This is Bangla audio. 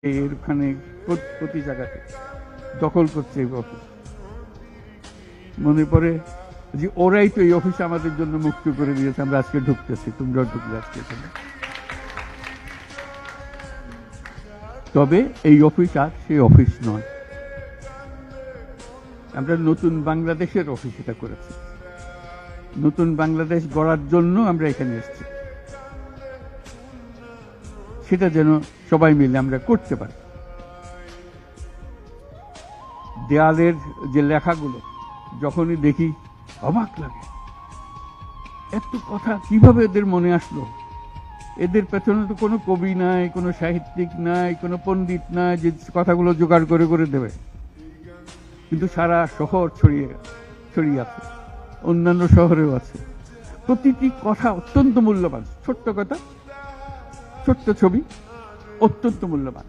এখানে প্রতি জায়গাতে দখল করছে এই অফিস। মনে পড়ে যে ওরাই তো এই অফিস আমাদের জন্য মুক্ত করে দিয়েছে, আমরা আজকে ঢুকতেছি, তোমরাও ঢুকলে আজকে এখানে। তবে এই অফিস আর সেই অফিস নয়, আমরা নতুন বাংলাদেশের অফিস এটা করেছি। নতুন বাংলাদেশ গড়ার জন্য আমরা এখানে এসেছি, সেটা যেন সবাই মিলে আমরা করতে পারি। দেয়ালের যে লেখাগুলো যখনই দেখি অবাক লাগে, এত কথা কিভাবে এদের মনে আসলো। এদের পেছনে তো কোনো কবি নাই, কোনো সাহিত্যিক নাই, কোনো পণ্ডিত নাই যে কথাগুলো জোগাড় করে করে দেবে, কিন্তু সারা শহর ছড়িয়ে আছে, অন্যান্য শহরেও আছে। প্রতিটি কথা অত্যন্ত মূল্যবান, ছোট্ট কথা, ছোট্ট ছবি, অত্যন্ত মূল্যবান।